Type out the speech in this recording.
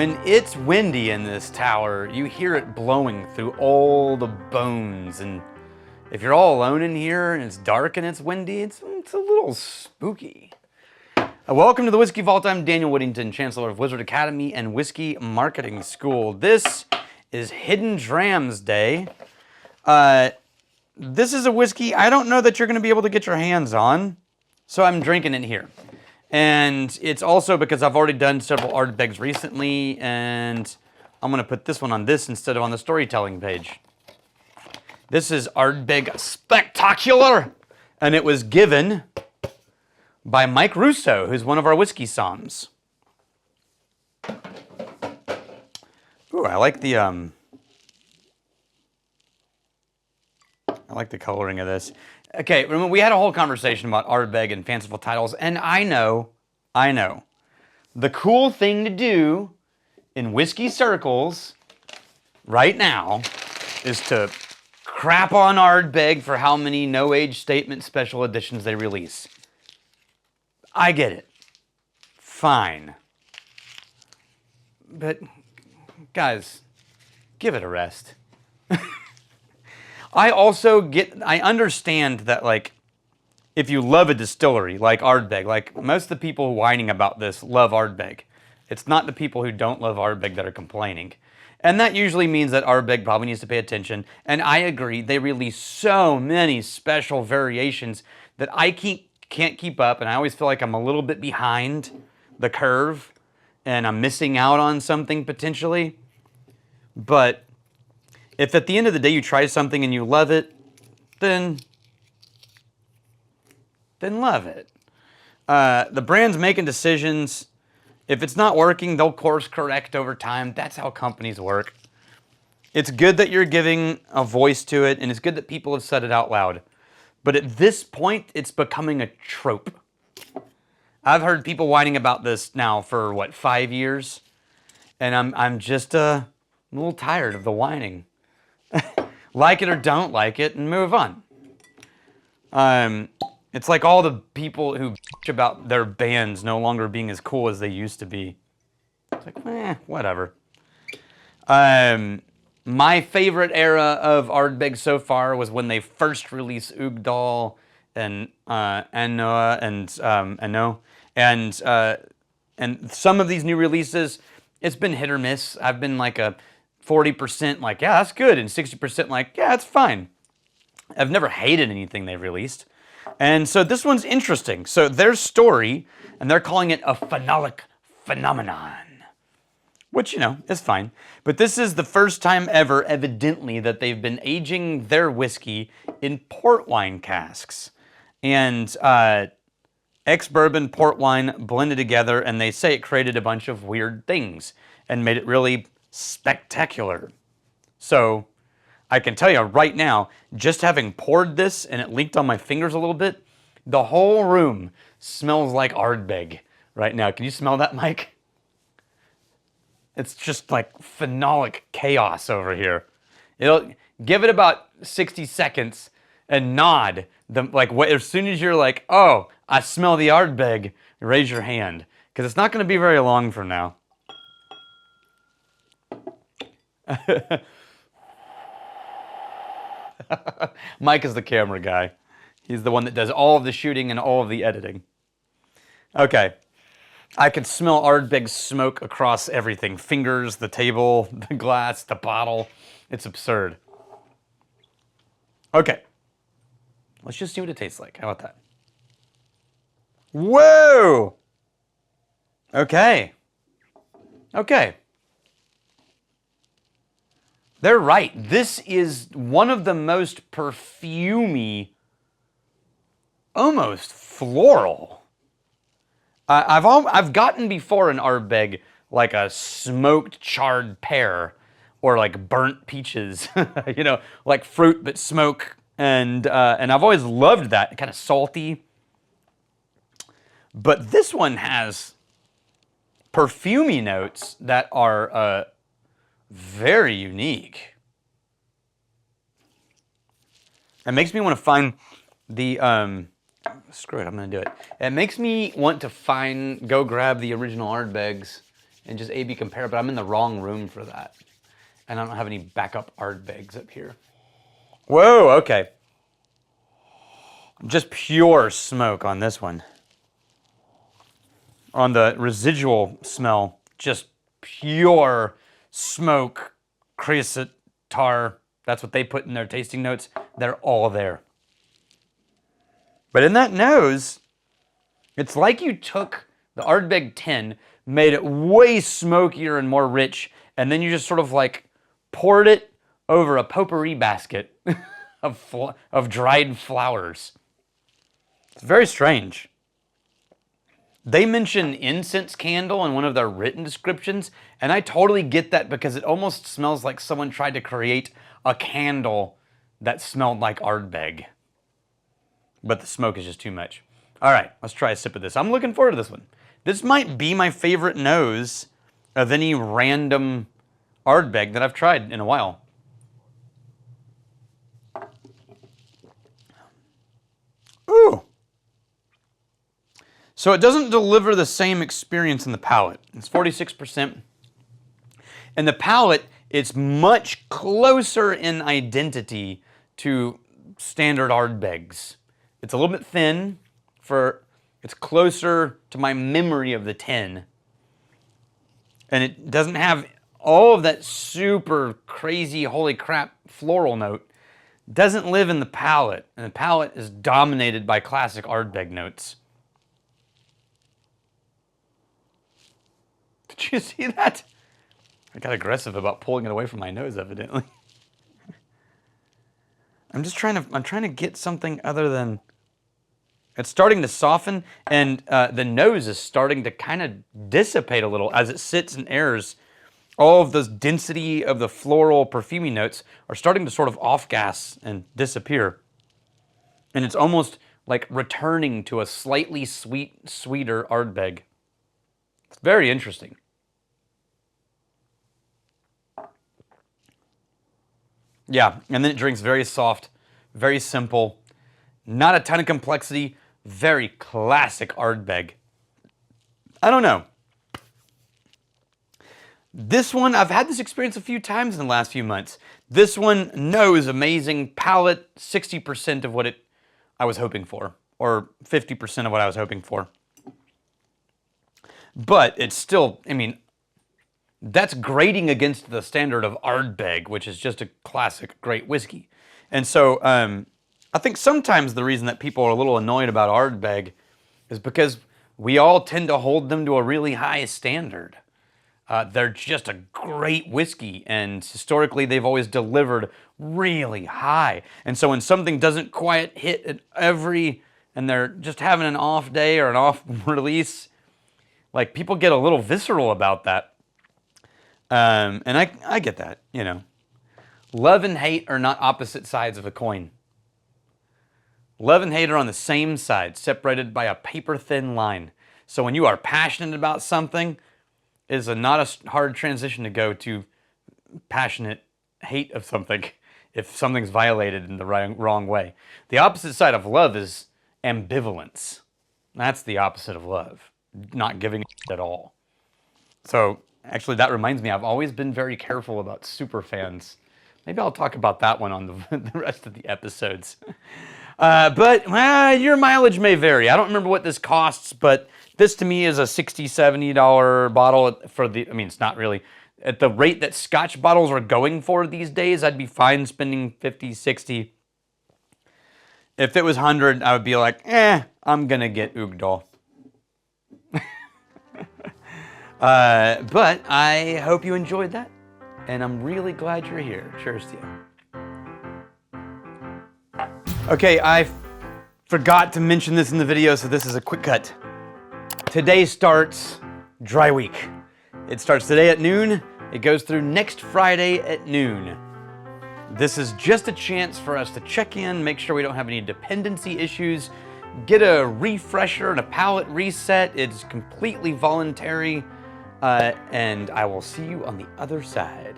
When it's windy in this tower, you hear it blowing through all the bones, and if you're all alone in here and it's dark and it's windy, it's a little spooky. Welcome to the Whiskey Vault. I'm Daniel Whittington, Chancellor of Wizard Academy and Whiskey Marketing School. This is Hidden Drams Day. This is a whiskey I don't know that you're going to be able to get your hands on, so I'm drinking it here. And it's also because I've already done several Ardbegs recently, and I'm going to put this one on this instead of on the storytelling page. This is Ardbeg Spectacular, and it was given by Mike Russo, who's one of our whiskey somms. Ooh, I like the coloring of this. Okay, remember we had a whole conversation about Ardbeg and fanciful titles, and I know, the cool thing to do in whiskey circles right now is to crap on Ardbeg for how many no-age statement special editions they release. I get it. Fine. But, guys, give it a rest. I understand that, like, if you love a distillery like Ardbeg, like most of the people whining about this love Ardbeg. It's not the people who don't love Ardbeg that are complaining. And that usually means that Ardbeg probably needs to pay attention. And I agree, they release so many special variations that I can't keep up, and I always feel like I'm a little bit behind the curve and I'm missing out on something potentially. But if at the end of the day you try something and you love it, then love it. The brand's making decisions. If it's not working, they'll course correct over time. That's how companies work. It's good that you're giving a voice to it, and it's good that people have said it out loud. But at this point, it's becoming a trope. I've heard people whining about this now for, 5 years? And I'm just a little tired of the whining. Like it or don't like it, and move on. It's like all the people who bitch about their bands no longer being as cool as they used to be. It's like, whatever. My favorite era of Ardbeg so far was when they first released Ugdal and Anno and some of these new releases, it's been hit or miss. I've been like a 40% like, yeah, that's good, and 60% like, yeah, it's fine. I've never hated anything they've released. And so this one's interesting. So their story, and they're calling it a phenolic phenomenon, which, is fine. But this is the first time ever, evidently, that they've been aging their whiskey in port wine casks. And ex-bourbon port wine blended together, and they say it created a bunch of weird things and made it really spectacular. So I can tell you right now, just having poured this and it leaked on my fingers a little bit, the whole room smells like Ardbeg right now. Can you smell that, Mike? It's just like phenolic chaos over here. It'll give it about 60 seconds and nod. As soon as you're like, oh, I smell the Ardbeg, raise your hand, because it's not going to be very long from now. Mike is the camera guy. He's the one that does all of the shooting and all of the editing. Okay. I can smell Ardbeg's smoke across everything. Fingers, the table, the glass, the bottle. It's absurd. Okay. Let's just see what it tastes like. How about that? Whoa! Okay. Okay. They're right. This is one of the most perfumey, almost floral. I've gotten before an Ardbeg like a smoked charred pear or like burnt peaches, like fruit but smoke, and I've always loved that, kind of salty. But this one has perfumey notes that are very unique. It makes me want to find the screw it, I'm gonna do it. It makes me want to go grab the original Ardbegs and just A/B compare, but I'm in the wrong room for that. And I don't have any backup Ardbegs up here. Whoa, okay. Just pure smoke on this one. On the residual smell, just pure smoke, creosote, tar. That's what they put in their tasting notes. They're all there. But in that nose, it's like you took the Ardbeg 10, made it way smokier and more rich, and then you just sort of like poured it over a potpourri basket of dried flowers. It's very strange. They mention incense candle in one of their written descriptions, and I totally get that because it almost smells like someone tried to create a candle that smelled like Ardbeg. But the smoke is just too much. All right, let's try a sip of this. I'm looking forward to this one. This might be my favorite nose of any random Ardbeg that I've tried in a while. Ooh. So it doesn't deliver the same experience in the palate. It's 46%. In the palate, it's much closer in identity to standard Ardbegs. It's a little bit thin it's closer to my memory of the 10. And it doesn't have all of that super crazy, holy crap floral note. It doesn't live in the palate. And the palate is dominated by classic Ardbeg notes. Did you see that? I got aggressive about pulling it away from my nose, evidently. I'm trying to get something other than, it's starting to soften, and the nose is starting to kind of dissipate a little as it sits and airs. All of the density of the floral perfumey notes are starting to sort of off-gas and disappear. And it's almost like returning to a slightly sweeter Ardbeg. It's very interesting. Yeah, and then it drinks very soft, very simple, not a ton of complexity, very classic Ardbeg. I don't know. This one, I've had this experience a few times in the last few months. This one, nose, amazing. Palate, 60% of what I was hoping for, or 50% of what I was hoping for. But it's still, I mean, that's grading against the standard of Ardbeg, which is just a classic great whiskey. And so I think sometimes the reason that people are a little annoyed about Ardbeg is because we all tend to hold them to a really high standard. They're just a great whiskey, and historically they've always delivered really high. And so when something doesn't quite hit at and they're just having an off day or an off release, like people get a little visceral about that. And I get that, you know. Love and hate are not opposite sides of a coin. Love and hate are on the same side, separated by a paper-thin line. So when you are passionate about something, it is not a hard transition to go to passionate hate of something if something's violated in the wrong way. The opposite side of love is ambivalence. That's the opposite of love, not giving a at all. So actually, that reminds me, I've always been very careful about super fans. Maybe I'll talk about that one on the rest of the episodes. But your mileage may vary. I don't remember what this costs, but this to me is a $60, $70 bottle for the, I mean, it's not really, at the rate that Scotch bottles are going for these days, I'd be fine spending 50, 60. If it was 100, I would be like, I'm gonna get Uggdal. But I hope you enjoyed that, and I'm really glad you're here. Cheers to you. Okay, I forgot to mention this in the video, so this is a quick cut. Today starts dry week. It starts today at noon. It goes through next Friday at noon. This is just a chance for us to check in, make sure we don't have any dependency issues, get a refresher and a palate reset. It's completely voluntary. And I will see you on the other side.